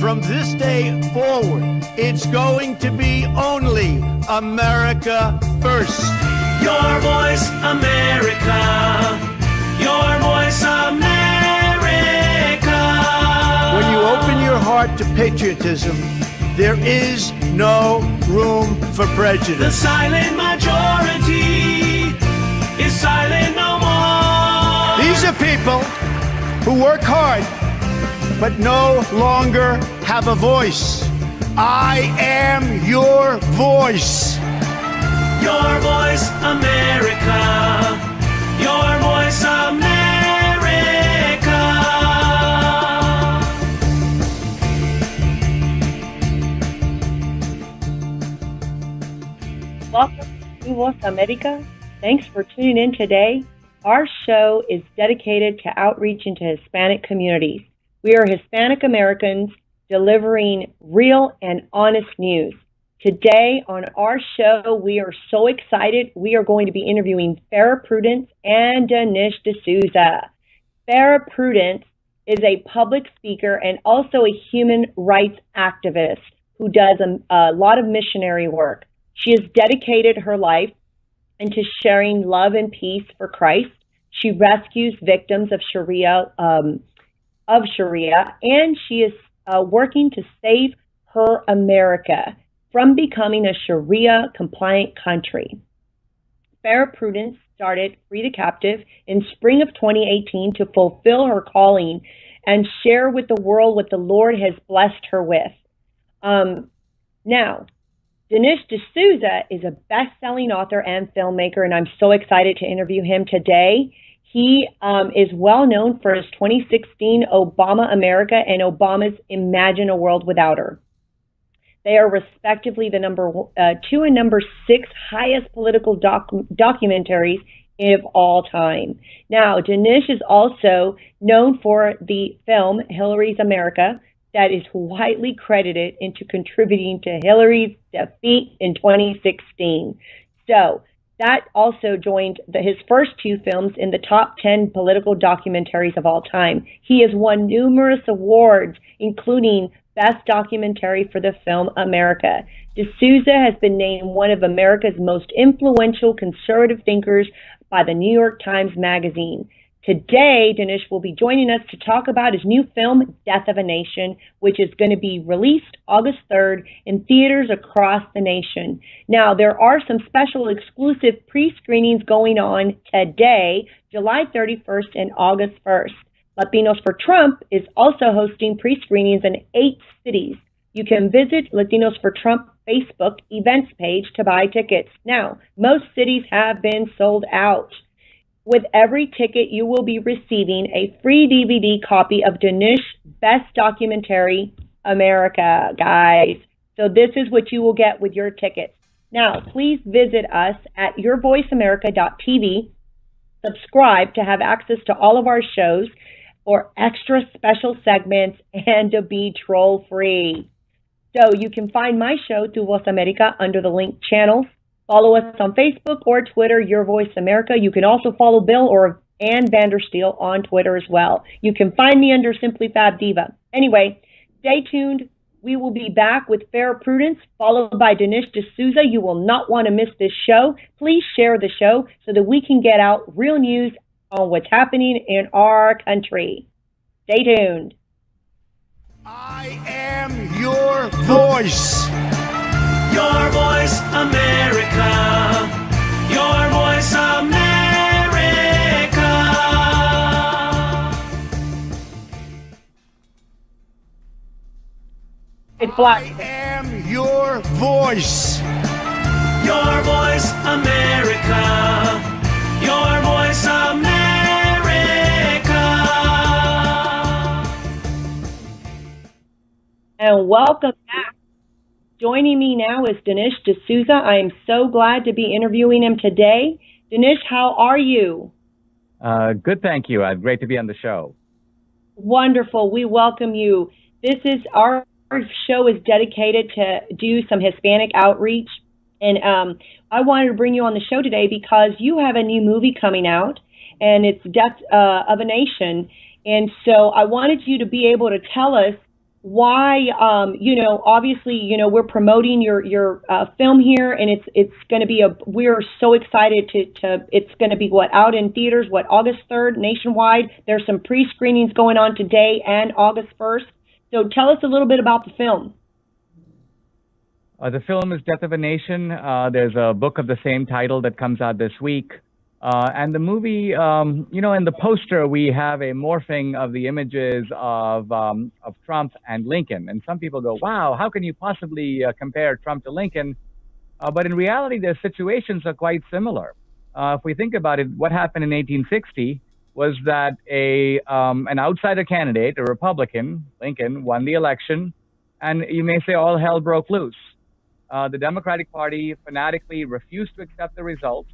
From this day forward, it's going to be only America first. Your voice, America. Your voice, America. When you open your heart to patriotism, there is no room for prejudice. The silent majority is silent no more. These are people who work hard but no longer have a voice. I am your voice. Your voice, America. Your voice, America. Welcome to TuVoz America. Thanks for tuning in today. Our show is dedicated to outreach into Hispanic communities. We are Hispanic Americans delivering real and honest news. Today on our show, we are so excited. We are going to be interviewing Farrah Prudence and Denise De Souza. Farrah Prudence is a public speaker and also a human rights activist who does a lot of missionary work. She has dedicated her life into sharing love and peace for Christ. She rescues victims of Sharia, and she is working to save her America from becoming a Sharia-compliant country. Farrah Prudence started Free the Captive in spring of 2018 to fulfill her calling and share with the world what the Lord has blessed her with. Now, Denise De Souza is a best-selling author and filmmaker, and I'm so excited to interview him today. He is well known for his 2016 Obama America and Obama's Imagine a World Without Her. They are respectively the number 2 and number 6 highest political documentaries of all time. Now, Denise is also known for the film Hillary's America, that is widely credited into contributing to Hillary's defeat in 2016. So that also joined his first 2 films in the top 10 political documentaries of all time. He has won numerous awards, including Best Documentary for the film America. De Souza has been named one of America's most influential conservative thinkers by the New York Times Magazine. Today, Denise will be joining us to talk about his new film, Death of a Nation, which is going to be released August 3rd in theaters across the nation. Now, there are some special exclusive pre-screenings going on today, July 31st and August 1st. Latinos for Trump is also hosting pre-screenings in 8 cities. You can visit Latinos for Trump Facebook events page to buy tickets. Now, most cities have been sold out. With every ticket, you will be receiving a free DVD copy of Denise's Best Documentary, America, guys. So this is what you will get with your tickets. Now, please visit us at yourvoiceamerica.tv. Subscribe to have access to all of our shows or extra special segments and to be troll-free. So you can find my show, TuVoz America, under the link channels. Follow us on Facebook or Twitter, Your Voice America. You can also follow Bill or Ann Vandersteel on Twitter as well. You can find me under Simply Fab Diva. Anyway, stay tuned. We will be back with Farrah Prudence, followed by Denise De Souza. You will not want to miss this show. Please share the show so that we can get out real news on what's happening in our country. Stay tuned. I am your voice. Your voice, America. Your voice, America. It's black. I am your voice. Your voice, America. Your voice, America. And welcome back. Joining me now is Denise De Souza. I am so glad to be interviewing him today. Denise, how are you? Good, thank you. Great to be on the show. Wonderful. We welcome you. This is our show is dedicated to do some Hispanic outreach. And I wanted to bring you on the show today because you have a new movie coming out, and it's Death of a Nation. And so I wanted you to be able to tell us why, obviously, we're promoting your film here, and it's going to be we're so excited to it's going to be out in theaters, August 3rd, nationwide. There's some pre-screenings going on today and August 1st. So tell us a little bit about the film. The film is Death of a Nation. There's a book of the same title that comes out this week. And the movie, in the poster, we have a morphing of the images of Trump and Lincoln. And some people go, wow, how can you possibly compare Trump to Lincoln? But in reality, their situations are quite similar. If we think about it, what happened in 1860 was that an outsider candidate, a Republican, Lincoln, won the election. And you may say all hell broke loose. The Democratic Party fanatically refused to accept the results.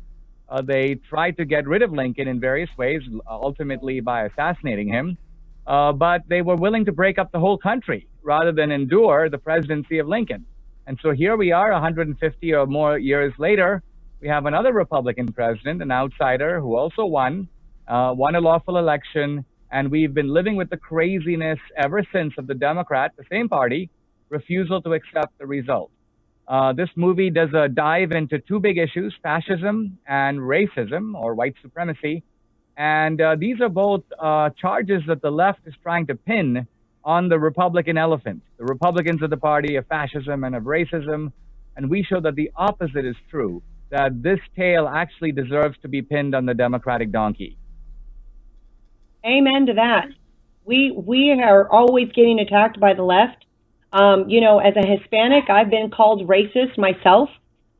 They tried to get rid of Lincoln in various ways, ultimately by assassinating him. But they were willing to break up the whole country rather than endure the presidency of Lincoln. And so here we are 150 or more years later. We have another Republican president, an outsider who also won a lawful election. And we've been living with the craziness ever since of the Democrat, the same party, refusal to accept the result. This movie does a dive into two big issues, fascism and racism, or white supremacy. And these are both charges that the left is trying to pin on the Republican elephant. The Republicans are the party of fascism and of racism. And we show that the opposite is true, that this tail actually deserves to be pinned on the Democratic donkey. Amen to that. We are always getting attacked by the left. As a Hispanic, I've been called racist myself.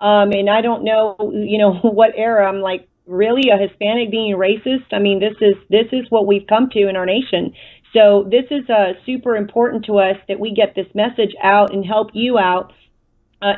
And I don't know, what era. I'm like, really, a Hispanic being racist? I mean, this is what we've come to in our nation. So this is super important to us that we get this message out and help you out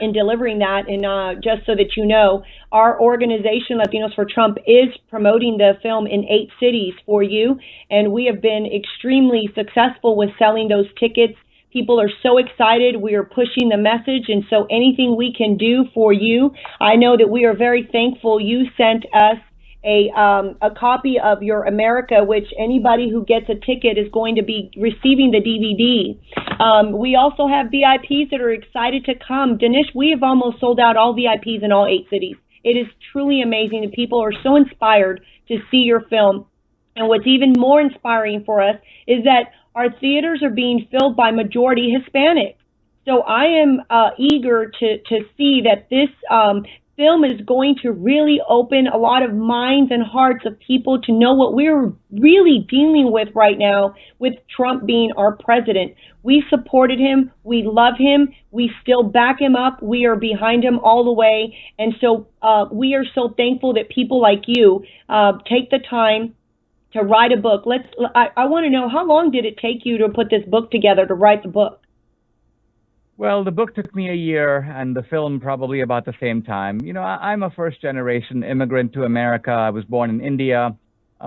in delivering that. And just so that you know, our organization, Latinos for Trump, is promoting the film in 8 cities for you. And we have been extremely successful with selling those tickets. People are so excited. We are pushing the message, and so anything we can do for you. I know that we are very thankful you sent us a copy of Your America, which anybody who gets a ticket is going to be receiving the DVD. We also have VIPs that are excited to come. Dinesh, we have almost sold out all VIPs in all 8 cities. It is truly amazing, and people are so inspired to see your film. And what's even more inspiring for us is that our theaters are being filled by majority Hispanic. So I am eager to see that this film is going to really open a lot of minds and hearts of people to know what we're really dealing with right now with Trump being our president. We supported him. We love him. We still back him up. We are behind him all the way. And so we are so thankful that people like you take the time to write a book. I want to know, how long did it take you to put this book together, to write the book? Well, the book took me a year, and the film probably about the same time. I'm a first-generation immigrant to America. I was born in India.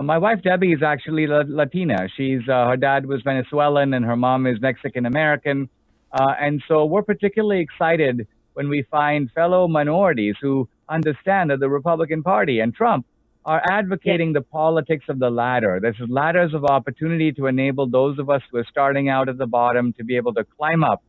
My wife, Debbie, is actually Latina. Her dad was Venezuelan, and her mom is Mexican-American. And so we're particularly excited when we find fellow minorities who understand that the Republican Party and Trump are advocating the politics of the ladder. This is ladders of opportunity to enable those of us who are starting out at the bottom to be able to climb up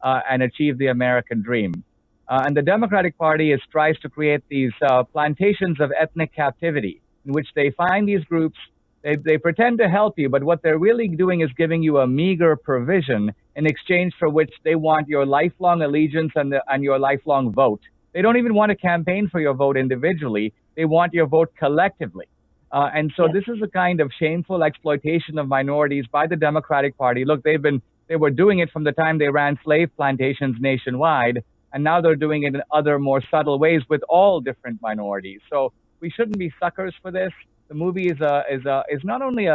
and achieve the American dream. And the Democratic Party tries to create these plantations of ethnic captivity in which they find these groups, they pretend to help you, but what they're really doing is giving you a meager provision in exchange for which they want your lifelong allegiance and your lifelong vote. They don't even want to campaign for your vote individually. They want your vote collectively. And so this is a kind of shameful exploitation of minorities by the Democratic Party. Look, they were doing it from the time they ran slave plantations nationwide, and now they're doing it in other more subtle ways with all different minorities. So we shouldn't be suckers for this. The movie is not only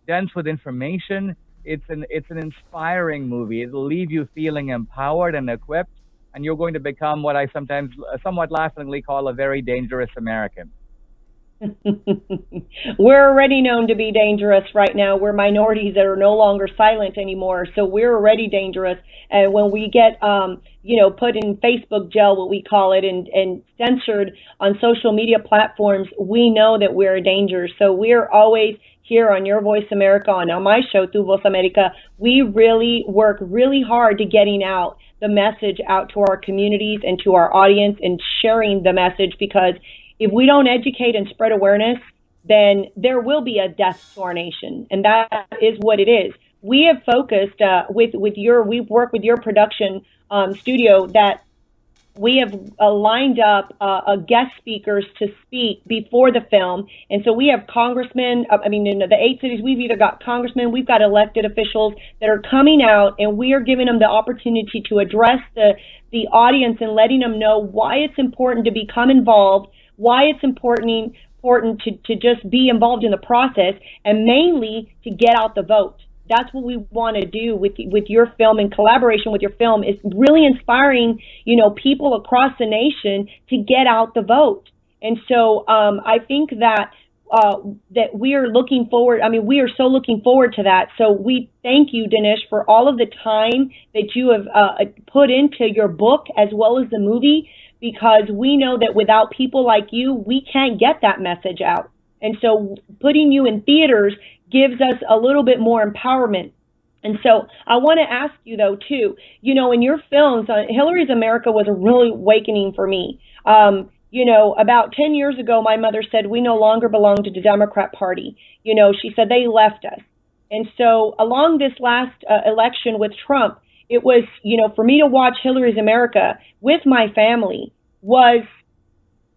dense with information, it's an inspiring movie. It'll leave you feeling empowered and equipped, and you're going to become what I sometimes somewhat laughingly call a very dangerous American. We're already known to be dangerous right now. We're minorities that are no longer silent anymore, so we're already dangerous. And when we get, put in Facebook jail, what we call it, and censored on social media platforms, we know that we're a danger. So we're always here on Your Voice America and on my show, TuVoz America, we really work really hard to getting out the message out to our communities and to our audience and sharing the message, because if we don't educate and spread awareness, then there will be a death to our nation. And that is what it is. We have focused we've worked with your production studio that we have lined up guest speakers to speak before the film. And so we have congressmen, in the 8 cities, we've either got congressmen, we've got elected officials that are coming out, and we are giving them the opportunity to address the audience and letting them know why it's important to become involved, why it's important to just be involved in the process, and mainly to get out the vote. That's what we want to do with your film, in collaboration with your film, is really inspiring, people across the nation to get out the vote. And so I think that we are looking forward. We are so looking forward to that. So we thank you, Denise, for all of the time that you have put into your book as well as the movie, because we know that without people like you, we can't get that message out. And so putting you in theaters gives us a little bit more empowerment. And so I want to ask you, though, too, in your films, Hillary's America was a real awakening for me. About 10 years ago, my mother said we no longer belong to the Democrat Party. She said they left us. And so along this last election with Trump, it was, for me to watch Hillary's America with my family was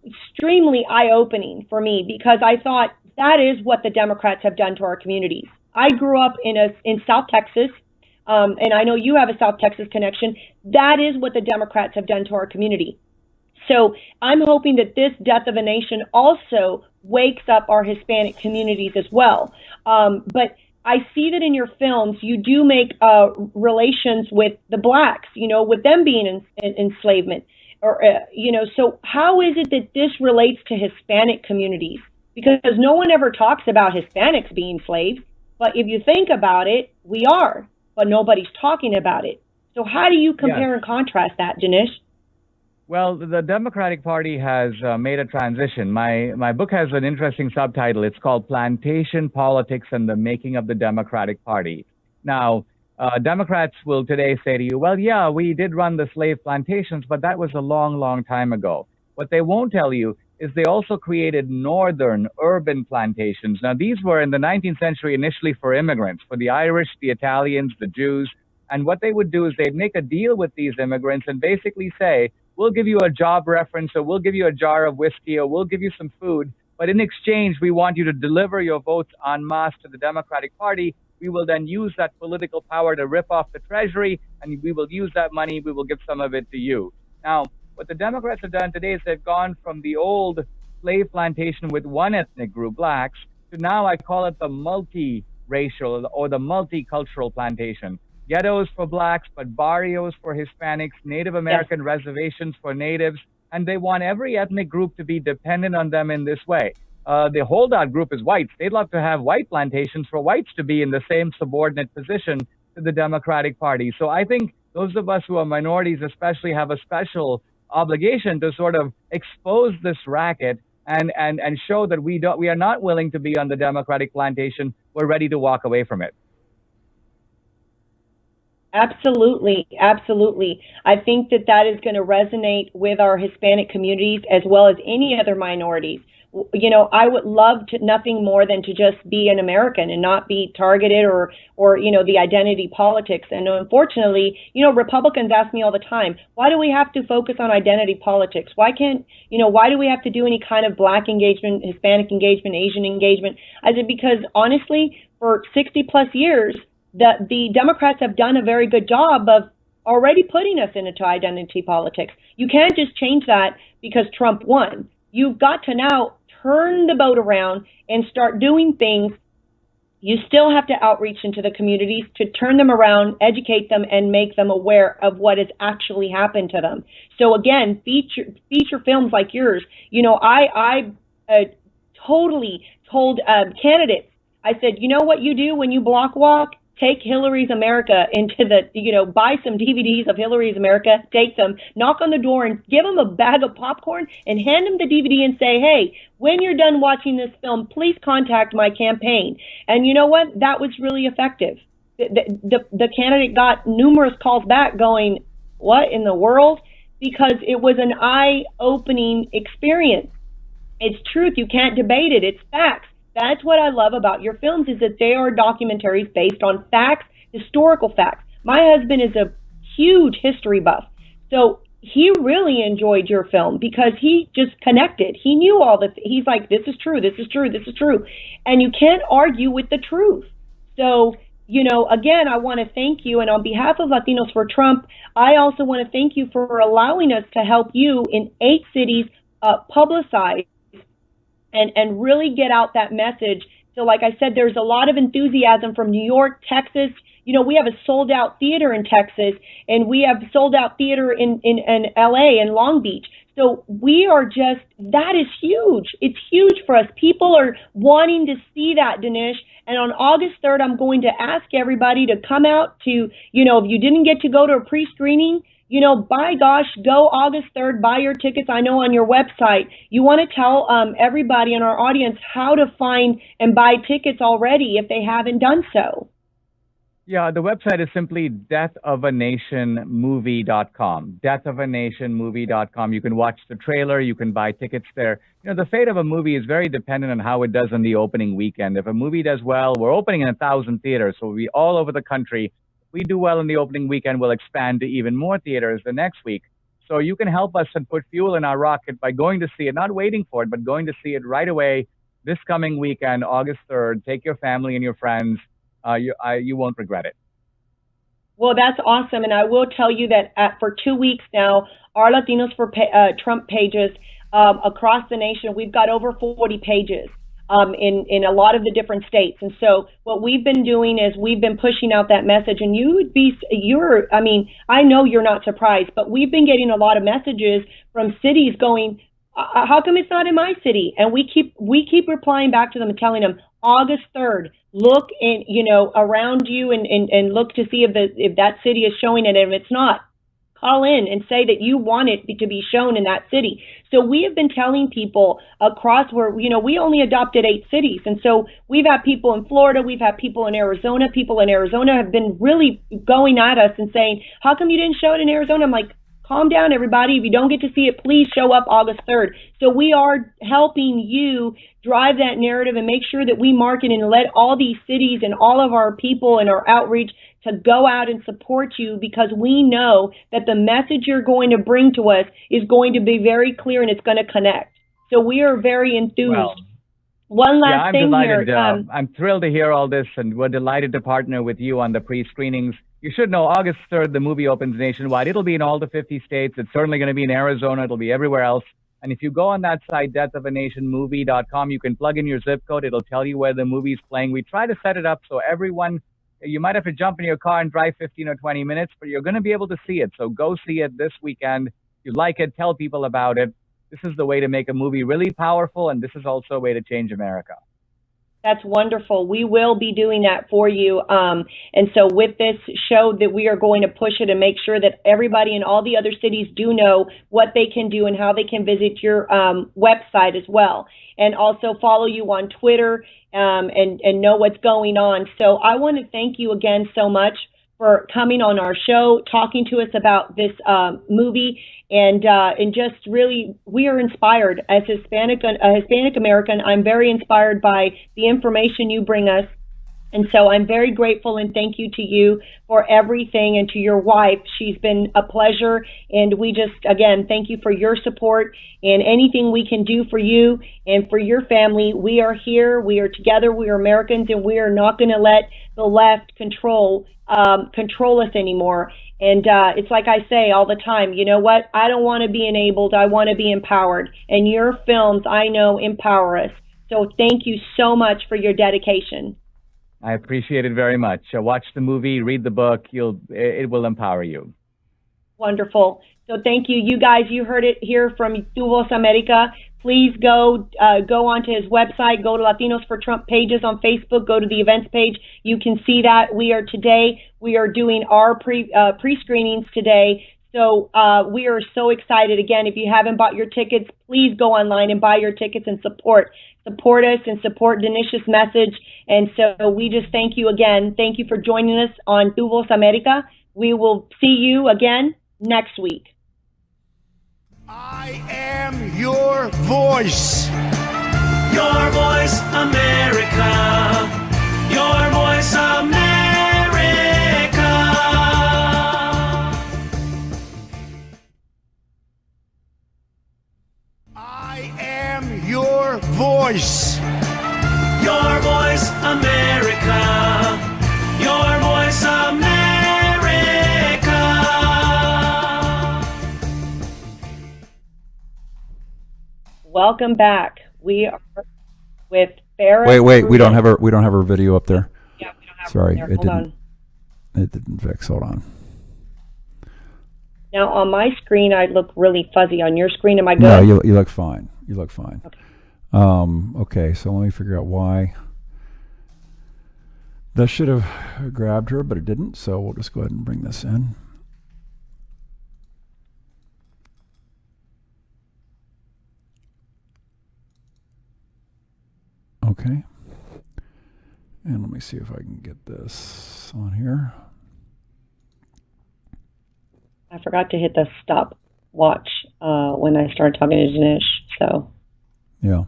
extremely eye-opening for me, because I thought that is what the Democrats have done to our communities. I grew up in South Texas, and I know you have a South Texas connection. That is what the Democrats have done to our community. So I'm hoping that this Death of a Nation also wakes up our Hispanic communities as well. But I see that in your films, you do make relations with the blacks, with them being in enslavement. So how is it that this relates to Hispanic communities? Because no one ever talks about Hispanics being slaves, but if you think about it, we are, but nobody's talking about it. So how do you compare and contrast that, Denise? Well, the Democratic Party has made a transition. My book has an interesting subtitle. It's called Plantation, Politics, and the Making of the Democratic Party. Now, Democrats will today say to you, well, yeah, we did run the slave plantations, but that was a long, long time ago. What they won't tell you is they also created northern urban plantations. Now, these were in the 19th century initially for immigrants, for the Irish, the Italians, the Jews. And what they would do is they'd make a deal with these immigrants and basically say, we'll give you a job reference, or we'll give you a jar of whiskey, or we'll give you some food. But in exchange, we want you to deliver your votes en masse to the Democratic Party. We will then use that political power to rip off the Treasury, and we will use that money. We will give some of it to you. Now, what the Democrats have done today is they've gone from the old slave plantation with one ethnic group, blacks, to now I call it the multiracial or the multicultural plantation. Ghettos for blacks, but barrios for Hispanics, Native American reservations for natives, and they want every ethnic group to be dependent on them in this way. The holdout group is whites. They'd love to have white plantations for whites to be in the same subordinate position to the Democratic Party. So I think those of us who are minorities especially have a special obligation to sort of expose this racket and show that we are not willing to be on the Democratic plantation. We're ready to walk away from it. Absolutely, absolutely. I think that is going to resonate with our Hispanic communities as well as any other minorities. I would love nothing more than to just be an American and not be targeted or the identity politics. And unfortunately, Republicans ask me all the time, why do we have to focus on identity politics? Why do we have to do any kind of black engagement, Hispanic engagement, Asian engagement? I said, because honestly, for 60 plus years, the Democrats have done a very good job of already putting us into identity politics. You can't just change that because Trump won. You've got to now turn the boat around and start doing things. You still have to outreach into the communities to turn them around, educate them, and make them aware of what has actually happened to them. So again, feature films like yours. I totally told candidates, I said, you know what you do when you block walk? take Hillary's America into the, buy some DVDs of Hillary's America, take them, knock on the door and give them a bag of popcorn and hand them the DVD and say, hey, when you're done watching this film, please contact my campaign. And you know what? That was really effective. The candidate got numerous calls back going, what in the world? Because it was an eye-opening experience. It's truth. You can't debate it. It's facts. That's what I love about your films, is that they are documentaries based on facts, historical facts. My husband is a huge history buff. So he really enjoyed your film because he just connected. He knew he's like, this is true, this is true, this is true. And you can't argue with the truth. So, again, I want to thank you. And on behalf of Latinos for Trump, I also want to thank you for allowing us to help you in 8 cities publicize and really get out that message. So like I said, there's a lot of enthusiasm from New York, Texas. We have a sold out theater in Texas, and we have sold out theater in LA and Long Beach. So we are that is huge. It's huge for us. People are wanting to see that, Denise. And on August 3rd, I'm going to ask everybody to come out to, if you didn't get to go to a pre-screening, by gosh, go August 3rd, buy your tickets. I know on your website, you want to tell everybody in our audience how to find and buy tickets already if they haven't done so. Yeah, the website is simply deathofanationmovie.com. Deathofanationmovie.com. You can watch the trailer. You can buy tickets there. The fate of a movie is very dependent on how it does on the opening weekend. If a movie does well, we're opening in 1,000 theaters, so we'll be all over the country. If we do well in the opening weekend, we'll expand to even more theaters the next week. So you can help us and put fuel in our rocket by going to see it, not waiting for it, but going to see it right away this coming weekend, August 3rd. Take your family and your friends. You won't regret it. Well, that's awesome. And I will tell you that for 2 weeks now, our Latinos for Trump pages across the nation, we've got over 40 pages in a lot of the different states. And so what we've been doing is we've been pushing out that message. And I know you're not surprised, but we've been getting a lot of messages from cities going, how come it's not in my city? And we keep replying back to them and telling them, August 3rd, look around you and look to see if that city is showing it. And if it's not, call in and say that you want it to be shown in that city. So we have been telling people across where, we only adopted 8 cities. And so we've had people in Florida, we've had people in Arizona. People in Arizona have been really going at us and saying, how come you didn't show it in Arizona? I'm like, calm down, everybody. If you don't get to see it, please show up August 3rd. So we are helping you drive that narrative and make sure that we market and let all these cities and all of our people and our outreach to go out and support you, because we know that the message you're going to bring to us is going to be very clear and it's going to connect. So we are very enthused. Well, one last thing delighted, here. I'm thrilled to hear all this, and we're delighted to partner with you on the pre-screenings. You should know August 3rd, the movie opens nationwide. It'll be in all the 50 states. It's certainly going to be in Arizona. It'll be everywhere else. And if you go on that site, deathofanationmovie.com, you can plug in your zip code. It'll tell you where the movie's playing. We try to set it up so everyone, you might have to jump in your car and drive 15 or 20 minutes, but you're going to be able to see it. So go see it this weekend. If you like it, tell people about it. This is the way to make a movie really powerful, and this is also a way to change America. That's wonderful. We will be doing that for you. And so with this show, that we are going to push it and make sure that everybody in all the other cities do know what they can do and how they can visit your website as well. And also follow you on Twitter and know what's going on. So I want to thank you again so much for coming on our show, talking to us about this movie, and just really, we are inspired as a Hispanic American. I'm very inspired by the information you bring us. And so I'm very grateful and thank you to you for everything, and to your wife. She's been a pleasure. And we just, again, thank you for your support and anything we can do for you and for your family. We are here. We are together. We are Americans, and we are not going to let the left control us anymore. And it's like I say all the time, you know what? I don't want to be enabled. I want to be empowered. And your films, I know, empower us. So thank you so much for your dedication. I appreciate it very much. Watch the movie, read the book. It will empower you. Wonderful. So thank you. You guys, you heard it here from TuVoz America. Please go onto his website, go to Latinos for Trump pages on Facebook, go to the events page. You can see that we are doing our pre-screenings today. So we are so excited. Again, if you haven't bought your tickets, please go online and buy your tickets and support us and support Denish's message. And so we just thank you again. Thank you for joining us on TuVoz America. We will see you again next week. I am your voice. Your voice, America. Your voice, America. I am your voice. Your voice, America. Your voice, America. Welcome back. We are with Farrah. Wait. We don't have our video up there. Yeah, we don't have Sorry, it. it didn't fix. Hold on. Now on my screen, I look really fuzzy. On your screen, am I good? No, you look fine. You look fine. Okay. Okay, so let me figure out why. That should have grabbed her, but it didn't. So we'll just go ahead and bring this in. Okay. And let me see if I can get this on here. I forgot to hit the stop watch when I started talking to Dinesh. So Yeah.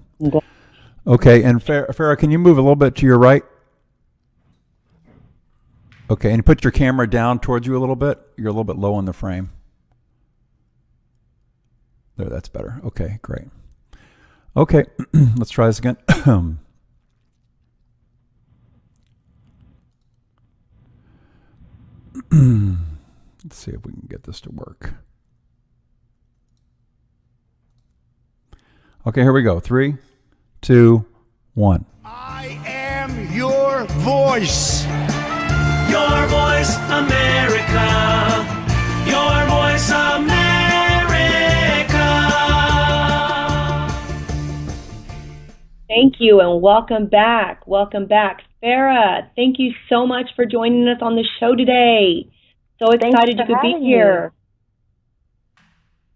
Okay, and Farrah, can you move a little bit to your right? Okay, and put your camera down towards you a little bit. You're a little bit low in the frame. There, that's better. Okay, great. Okay, let's try this again. Let's see if we can get this to work. Okay, here we go. 3, 2, 1. I am your voice. Your voice, America. Your voice, America. thank you and welcome back. Welcome back. Farrah, thank you so much for joining us on the show today. So excited you could be here.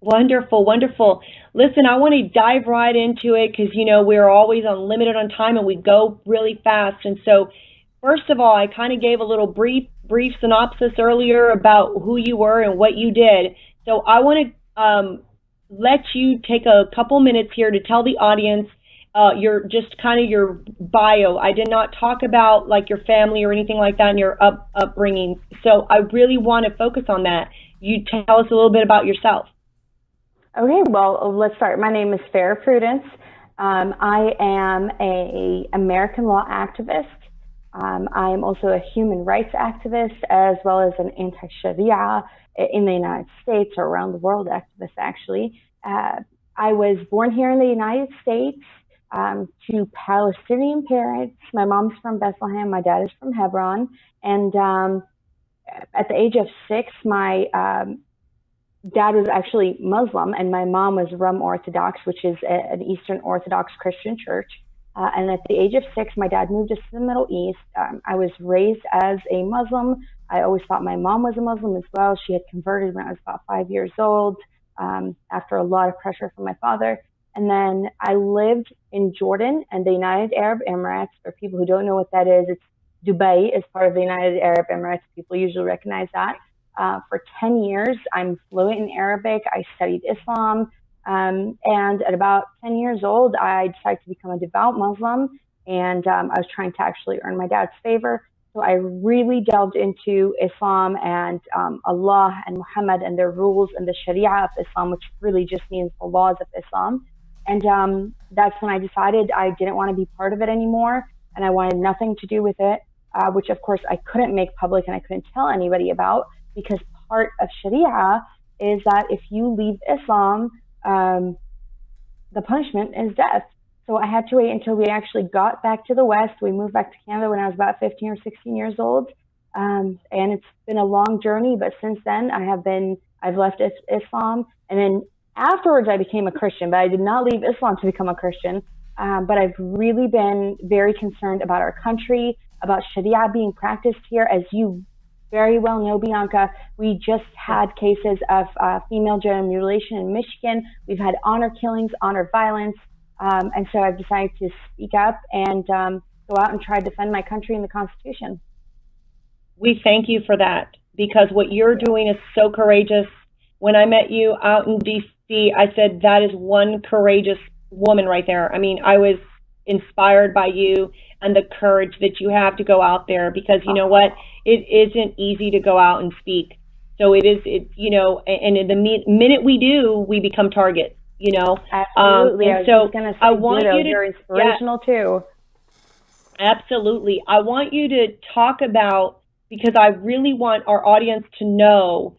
Wonderful, wonderful. Listen, I want to dive right into it because, you know, we're always limited on time and we go really fast. And so, first of all, I kind of gave a little brief synopsis earlier about who you were and what you did. So I want to let you take a couple minutes here to tell the audience your bio. I did not talk about like your family or anything like that and your upbringing. So I really want to focus on that. You tell us a little bit about yourself. Okay, well, let's start. My name is Farrah Prudence. I am an American law activist. I am also a human rights activist as well as an anti-Sharia in the United States or around the world activist, actually. I was born here in the United States to Palestinian parents. My mom's from Bethlehem. My dad is from Hebron. And at the age of 6, my dad was actually Muslim, and my mom was Rum Orthodox, which is an Eastern Orthodox Christian church. And at the age of 6, my dad moved us to the Middle East. I was raised as a Muslim. I always thought my mom was a Muslim as well. She had converted when I was about 5 years old after a lot of pressure from my father. And then I lived in Jordan and the United Arab Emirates. For people who don't know what that is, it's Dubai is part of the United Arab Emirates. People usually recognize that. For 10 years, I'm fluent in Arabic. I studied Islam. And at about 10 years old, I decided to become a devout Muslim. And I was trying to actually earn my dad's favor. So I really delved into Islam and Allah and Muhammad and their rules and the Sharia of Islam, which really just means the laws of Islam. And that's when I decided I didn't want to be part of it anymore. And I wanted nothing to do with it, which of course I couldn't make public and I couldn't tell anybody about. Because part of Sharia is that if you leave Islam, the punishment is death. So I had to wait until we actually got back to the West. We moved back to Canada when I was about 15 or 16 years old. And it's been a long journey, but since then I've I've left Islam, and then afterwards I became a Christian, but I did not leave Islam to become a Christian. But I've really been very concerned about our country, about Sharia being practiced here. As you very well know, Bianca, we just had cases of female genital mutilation in Michigan. We've had honor killings, honor violence. And so I've decided to speak up and go out and try to defend my country and the Constitution. We thank you for that, because what you're doing is so courageous. When I met you out in D.C., I said, that is one courageous woman right there. I mean, I was inspired by you and the courage that you have to go out there, because you know what? It isn't easy to go out and speak. So and in the minute we do, we become target, Absolutely. I want you to, you're inspirational too. Absolutely. I want you to talk about, because I really want our audience to know,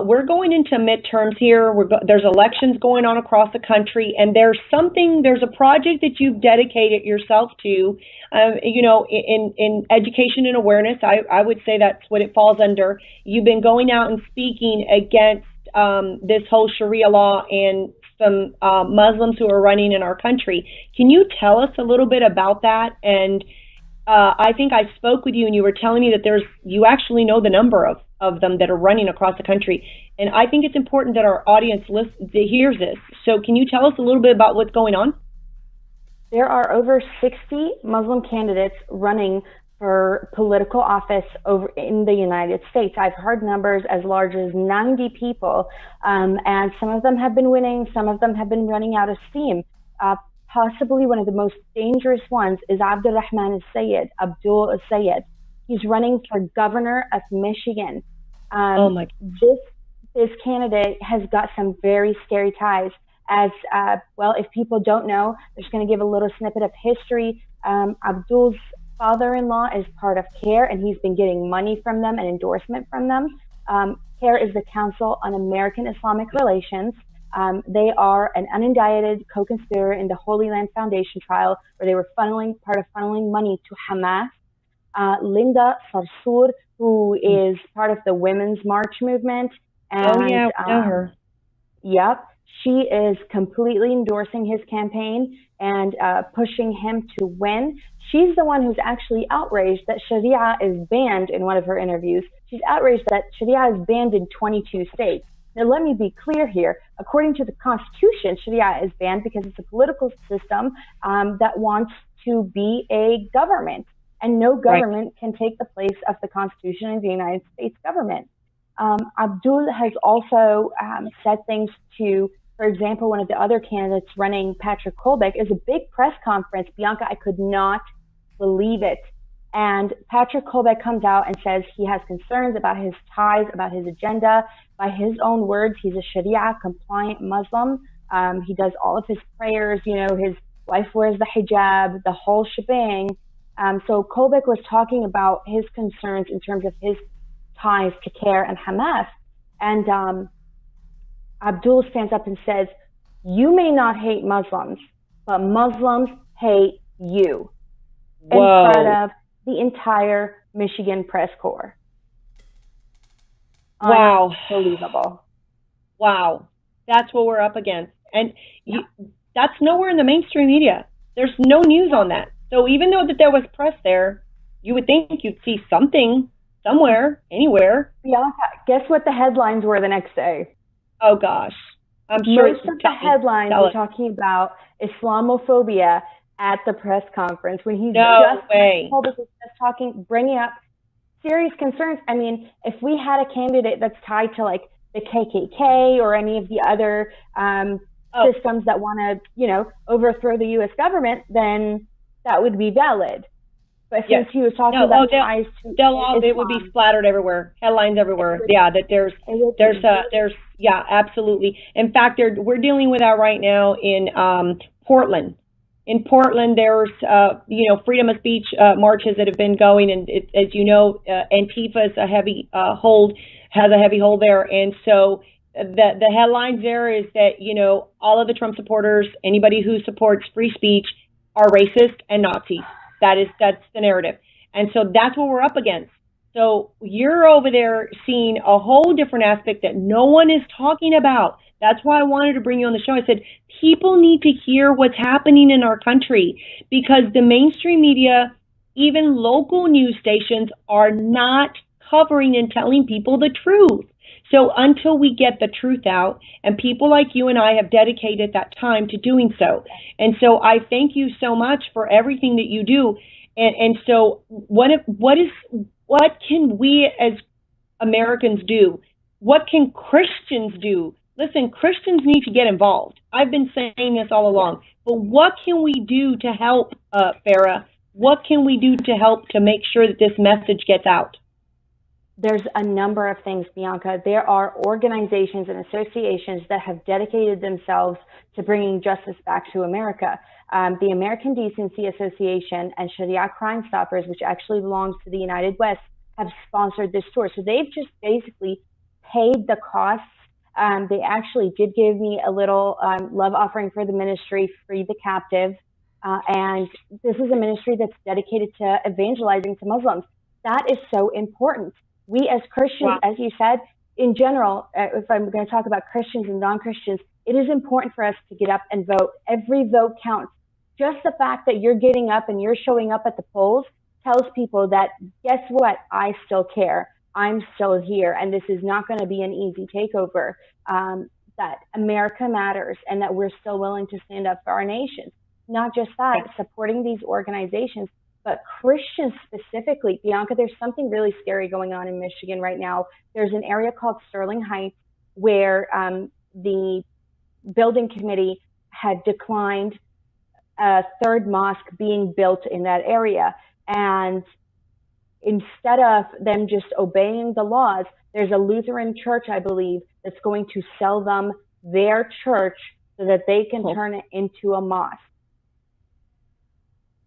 we're going into midterms here. There's elections going on across the country, and there's a project that you've dedicated yourself to, in education and awareness. I would say that's what it falls under. You've been going out and speaking against this whole Sharia law and some Muslims who are running in our country. Can you tell us a little bit about that? And I think I spoke with you and you were telling me that you actually know the number of them that are running across the country. And I think it's important that our audience hears this. So can you tell us a little bit about what's going on? There are over 60 Muslim candidates running for political office over in the United States. I've heard numbers as large as 90 people, and some of them have been winning, some of them have been running out of steam. Possibly one of the most dangerous ones is Abdul Sayed. He's running for governor of Michigan. Oh my! This candidate has got some very scary ties. As well, if people don't know, I'm just going to give a little snippet of history. Abdul's father-in-law is part of CARE, and he's been getting money from them and endorsement from them. CARE is the Council on American Islamic Relations. They are an unindicted co-conspirator in the Holy Land Foundation trial, where they were part of funneling money to Hamas. Linda Sarsour, who is part of the Women's March movement. And, I know her. Yep. She is completely endorsing his campaign and pushing him to win. She's the one who's actually outraged that Sharia is banned in one of her interviews. She's outraged that Sharia is banned in 22 states. Now, let me be clear here. According to the Constitution, Sharia is banned because it's a political system that wants to be a government, and no government can take the place of the Constitution in the United States government. Abdul has also said things to, for example, one of the other candidates running, Patrick Colbeck, is a big press conference. Bianca, I could not believe it. And Patrick Colbeck comes out and says he has concerns about his ties, about his agenda. By his own words, he's a Sharia compliant Muslim. He does all of his prayers, his wife wears the hijab, the whole shebang. So Colbeck was talking about his concerns in terms of his ties to CARE and Hamas. And Abdul stands up and says, you may not hate Muslims, but Muslims hate you. Whoa. In front of the entire Michigan press corps. Wow. Unbelievable. Wow. That's what we're up against. And that's nowhere in the mainstream media. There's no news on that. So even though that there was press there, you would think you'd see something somewhere, anywhere. Bianca, guess what the headlines were the next day? Oh, gosh. I'm sure most of the headlines were talking about Islamophobia at the press conference, when he's bringing up serious concerns. I mean, if we had a candidate that's tied to like the KKK or any of the other systems that want to, overthrow the U.S. government, then that would be valid. But since he was talking about ties to Islam, it would be splattered everywhere, headlines everywhere. Yeah, that there's absolutely. In fact, we're dealing with that right now in Portland. In Portland, there's freedom of speech marches that have been going, and as you know, Antifa is has a heavy hold there, and so the headlines there is that all of the Trump supporters, anybody who supports free speech, are racist and Nazis. That's the narrative, and so that's what we're up against. So you're over there seeing a whole different aspect that no one is talking about. That's why I wanted to bring you on the show. I said, people need to hear what's happening in our country, because the mainstream media, even local news stations, are not covering and telling people the truth. So until we get the truth out, and people like you and I have dedicated that time to doing so. And so I thank you so much for everything that you do. And so what can we as Americans do? What can Christians do? Listen, Christians need to get involved. I've been saying this all along. But what can we do to help, Farah? What can we do to help to make sure that this message gets out? There's a number of things, Bianca. There are organizations and associations that have dedicated themselves to bringing justice back to America. The American Decency Association and Sharia Crime Stoppers, which actually belongs to the United West, have sponsored this tour. So they've just basically paid the costs. They actually did give me a little love offering for the ministry, Free the Captive. And this is a ministry that's dedicated to evangelizing to Muslims. That is so important. We as Christians, as you said, in general, if I'm going to talk about Christians and non-Christians, it is important for us to get up and vote. Every vote counts. Just the fact that you're getting up and you're showing up at the polls tells people that, guess what? I still care. I'm still here. And this is not going to be an easy takeover. That America matters and that we're still willing to stand up for our nation. Not just that, supporting these organizations, but Christians specifically. Bianca, there's something really scary going on in Michigan right now. There's an area called Sterling Heights where the building committee had declined a third mosque being built in that area. And instead of them just obeying the laws, there's a Lutheran church, I believe, that's going to sell them their church so that they can turn it into a mosque.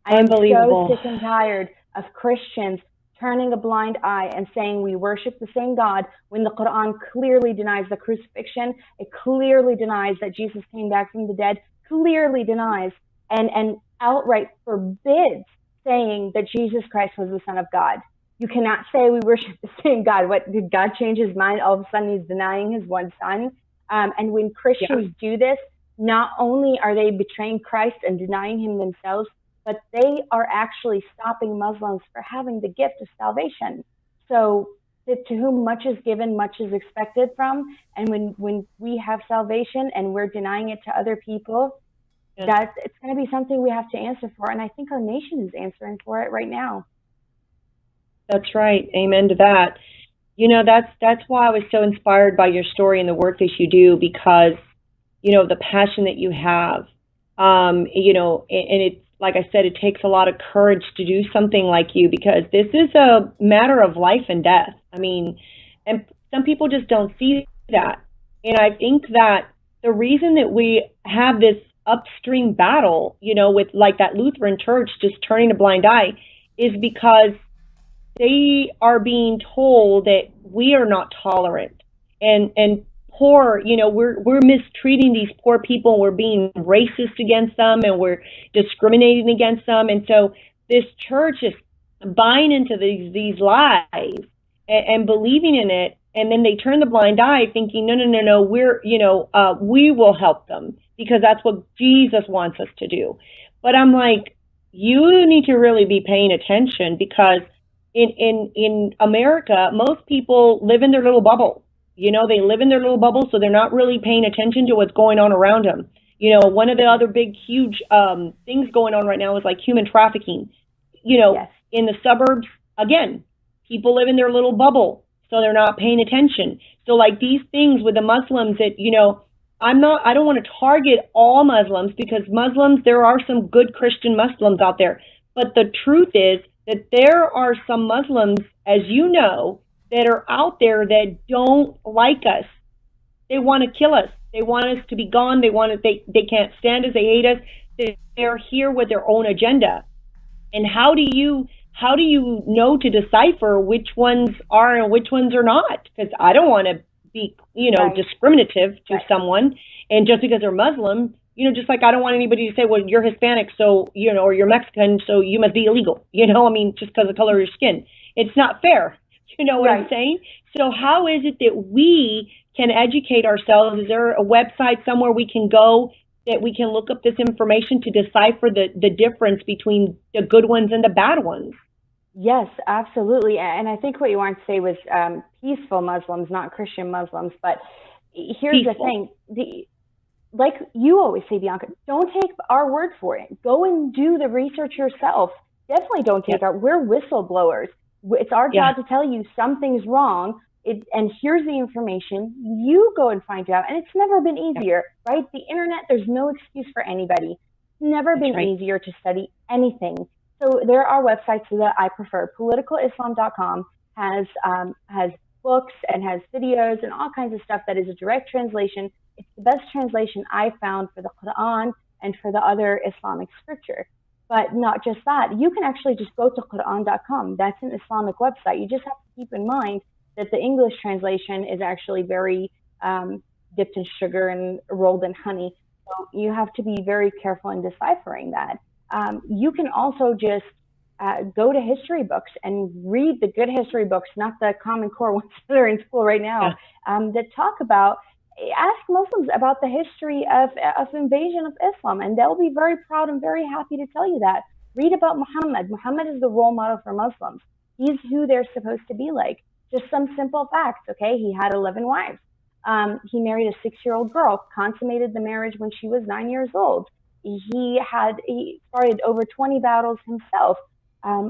I'm so sick and tired of Christians turning a blind eye and saying we worship the same God when the Quran clearly denies the crucifixion. It clearly denies that Jesus came back from the dead, clearly denies and outright forbids saying that Jesus Christ was the Son of God. You cannot say we worship the same God. What, did God change his mind? All of a sudden he's denying his one son. And when Christians do this, not only are they betraying Christ and denying him themselves, but they are actually stopping Muslims for having the gift of salvation. So to whom much is given, much is expected from. And when we have salvation and we're denying it to other people, that it's going to be something we have to answer for. And I think our nation is answering for it right now. That's right. Amen to that. You know, that's why I was so inspired by your story and the work that you do, because, you know, the passion that you have, you know, and it's, like I said, it takes a lot of courage to do something like you, because this is a matter of life and death. I mean, and some people just don't see that. And I think that the reason that we have this upstream battle, you know, with like that Lutheran church just turning a blind eye, is because they are being told that we are not tolerant and poor, you know, we're mistreating these poor people, and we're being racist against them, and we're discriminating against them. And so this church is buying into these lies and believing in it, and then they turn the blind eye thinking, no, we're, you know, we will help them because that's what Jesus wants us to do. But I'm like, you need to really be paying attention, because in America, most people live in their little bubble. You know, they live in their little bubble, so they're not really paying attention to what's going on around them. You know, one of the other big, huge things going on right now is like human trafficking. You know, in the suburbs, again, people live in their little bubble, so they're not paying attention. So like these things with the Muslims that, you know, I don't want to target all Muslims, because Muslims, there are some good Christian Muslims out there. But the truth is that there are some Muslims, as you know, that are out there that don't like us. They want to kill us. They want us to be gone. They can't stand us. They hate us. They're here with their own agenda. And how do you know to decipher which ones are and which ones are not? Because I don't want to be, you know, discriminative to someone, and just because they're Muslim, you know, just like I don't want anybody to say, well, you're Hispanic, so, you know, or you're Mexican, so you must be illegal. You know, I mean, just because of the color of your skin. It's not fair. You know what I'm Right. saying? So how is it that we can educate ourselves? Is there a website somewhere we can go that we can look up this information to decipher the difference between the good ones and the bad ones? Yes, absolutely. And I think what you wanted to say was peaceful Muslims, not Christian Muslims. But here's the Peaceful. thing. Like you always say, Bianca, don't take our word for it. Go and do the research yourself. Definitely don't take we're whistleblowers. It's our job to tell you something's wrong. And here's the information. You go and find out. And it's never been easier, right? The internet, there's no excuse for anybody. It's never been easier to study anything. So there are websites that I prefer. PoliticalIslam.com has books and has videos and all kinds of stuff that is a direct translation. It's the best translation I found for the Quran and for the other Islamic scripture. But not just that. You can actually just go to Quran.com. That's an Islamic website. You just have to keep in mind that the English translation is actually very dipped in sugar and rolled in honey. So you have to be very careful in deciphering that. You can also just go to history books and read the good history books, not the Common Core ones that are in school right now, that talk about, ask Muslims about the history of invasion of Islam, and they'll be very proud and very happy to tell you that. Read about Muhammad. Muhammad is the role model for Muslims. He's who they're supposed to be like. Just some simple facts, okay? He had 11 wives. He married a 6-year-old girl, consummated the marriage when she was 9 years old. He started over 20 battles himself,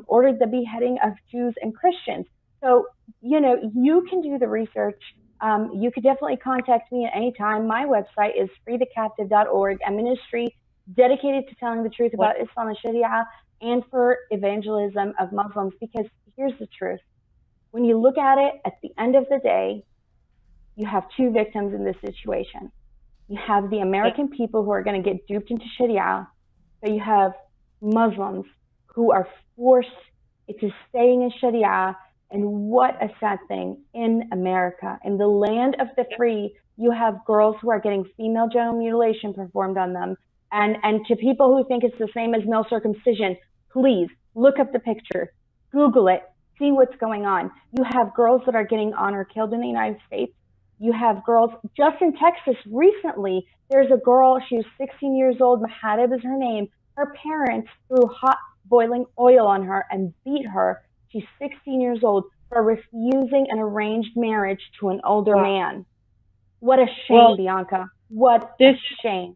ordered the beheading of Jews and Christians. So, you can do the research. You could definitely contact me at any time. My website is freethecaptive.org, a ministry dedicated to telling the truth about Islam and Sharia and for evangelism of Muslims. Because here's the truth. When you look at it, at the end of the day, you have two victims in this situation. You have the American people who are going to get duped into Sharia, but you have Muslims who are forced into staying in Sharia. And what a sad thing in America, in the land of the free, you have girls who are getting female genital mutilation performed on them. And to people who think it's the same as male circumcision, please look up the picture, Google it, see what's going on. You have girls that are getting honor killed in the United States. You have girls, just in Texas recently, there's a girl, she was 16 years old, Mahadib is her name. Her parents threw hot boiling oil on her and beat her. She's 16 years old for refusing an arranged marriage to an older man. What a shame, Bianca. What a shame.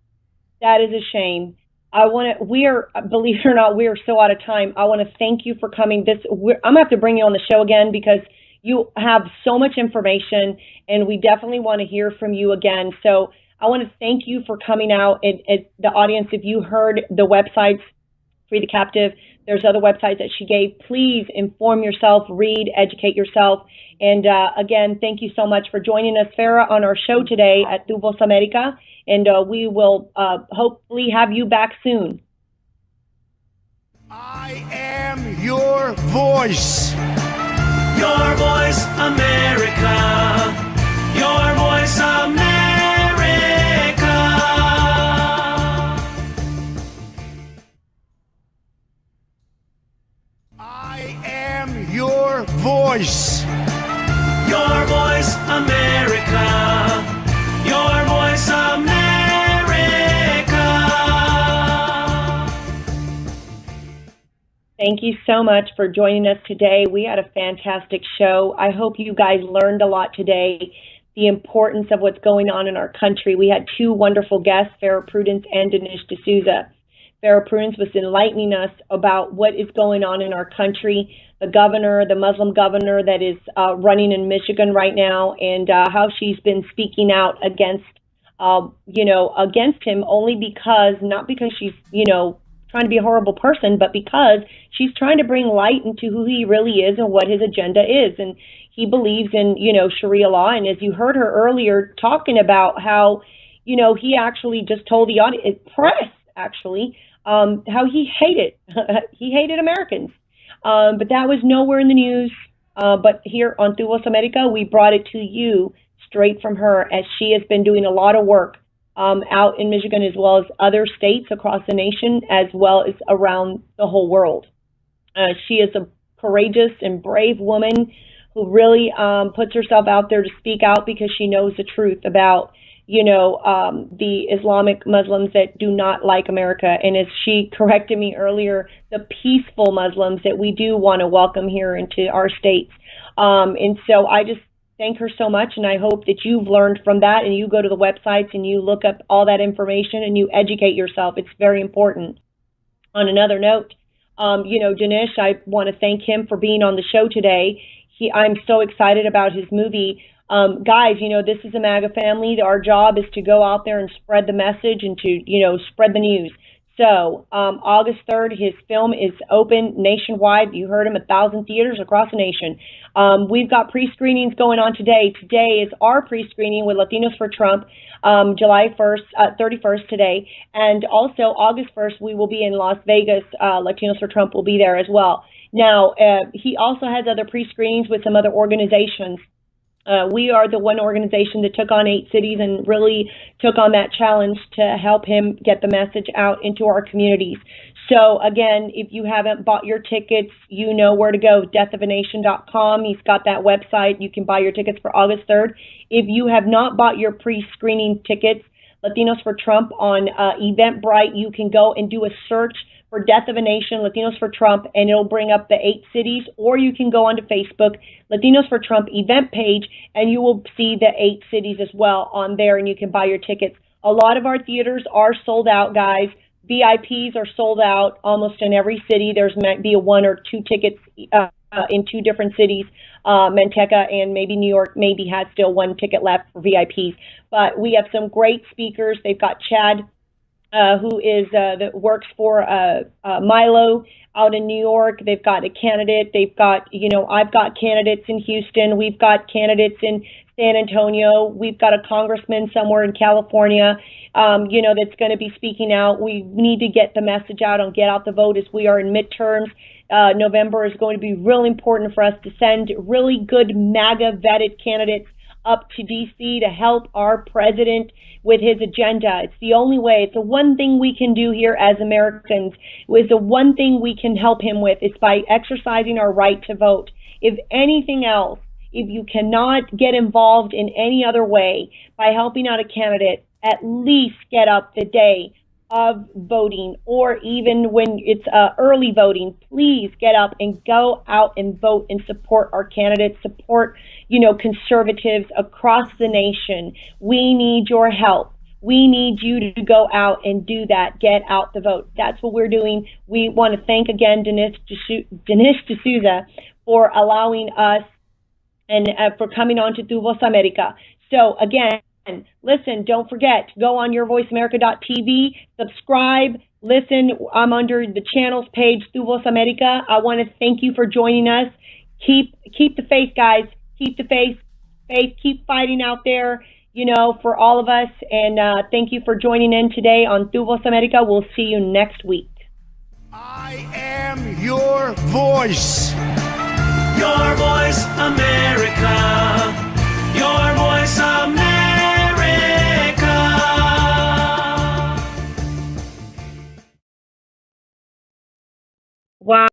That is a shame. Believe it or not, we are so out of time. I want to thank you for coming. I'm going to have to bring you on the show again because you have so much information and we definitely want to hear from you again. So I want to thank you for coming out. And the audience, if you heard the websites, Free the Captive, there's other websites that she gave. Please inform yourself, read, educate yourself. And again, thank you so much for joining us, Farah, on our show today at TuVoz America. And we will hopefully have you back soon. I am your voice. Your voice, America. Your voice, America. I am your voice. Your voice, America. Your voice, America. Thank you so much for joining us today. We had a fantastic show. I hope you guys learned a lot today, the importance of what's going on in our country. We had two wonderful guests, Farah Prudence and Denise De Souza. Farah Prudence was enlightening us about what is going on in our country, the governor, the Muslim governor that is running in Michigan right now, and how she's been speaking out against him only because, not because she's, trying to be a horrible person, but because she's trying to bring light into who he really is and what his agenda is. And he believes in, Sharia law. And as you heard her earlier talking about how, he actually just told the audience, press actually, how he hated Americans. But that was nowhere in the news. But here on TuVoz America, we brought it to you straight from her, as she has been doing a lot of work out in Michigan, as well as other states across the nation, as well as around the whole world. She is a courageous and brave woman who really puts herself out there to speak out because she knows the truth about, the Islamic Muslims that do not like America. And as she corrected me earlier, the peaceful Muslims that we do want to welcome here into our states. And so I just thank her so much, and I hope that you've learned from that and you go to the websites and you look up all that information and you educate yourself. It's very important. On another note, Dinesh, I want to thank him for being on the show today. I'm so excited about his movie. Guys, this is a MAGA family. Our job is to go out there and spread the message and to, spread the news. So August 3rd, his film is open nationwide. You heard him, 1,000 theaters across the nation. We've got pre-screenings going on today. Today is our pre-screening with Latinos for Trump, July 31st today. And also August 1st, we will be in Las Vegas. Latinos for Trump will be there as well. Now, he also has other pre-screenings with some other organizations. We are the one organization that took on 8 cities and really took on that challenge to help him get the message out into our communities. So again, if you haven't bought your tickets, you know where to go, deathofanation.com. He's got that website. You can buy your tickets for August 3rd. If you have not bought your pre-screening tickets, Latinos for Trump on Eventbrite, you can go and do a search for Death of a Nation, Latinos for Trump, and it'll bring up the 8 cities, or you can go onto Facebook, Latinos for Trump event page, and you will see the 8 cities as well on there, and you can buy your tickets. A lot of our theaters are sold out, guys. VIPs are sold out almost in every city. There's might be a 1 or 2 tickets in 2 different cities. Manteca and maybe New York maybe has still 1 ticket left for VIPs. But we have some great speakers. They've got Chad, who is that works for Milo out in New York. They've got a candidate. They've got, I've got candidates in Houston. We've got candidates in San Antonio. We've got a congressman somewhere in California, that's going to be speaking out. We need to get the message out and get out the vote as we are in midterms. November is going to be really important for us to send really good MAGA vetted candidates up to D.C. to help our president with his agenda. It's the only way. It's the one thing we can do here as Americans. It's the one thing we can help him with. It's by exercising our right to vote. If anything else, if you cannot get involved in any other way by helping out a candidate, at least get up the day of voting, or even when it's early voting, please get up and go out and vote and support our candidates, support, conservatives across the nation. We need your help. We need you to go out and do that. Get out the vote. That's what we're doing. We want to thank again Denise De Souza for allowing us and for coming on to TuVoz America. So again, listen, don't forget, go on yourvoiceamerica.tv, subscribe, listen. I'm under the channels page, TuVoz America. I want to thank you for joining us. Keep the faith, guys. Keep the faith. Keep fighting out there, for all of us. And thank you for joining in today on TuVoz America. We'll see you next week. I am your voice.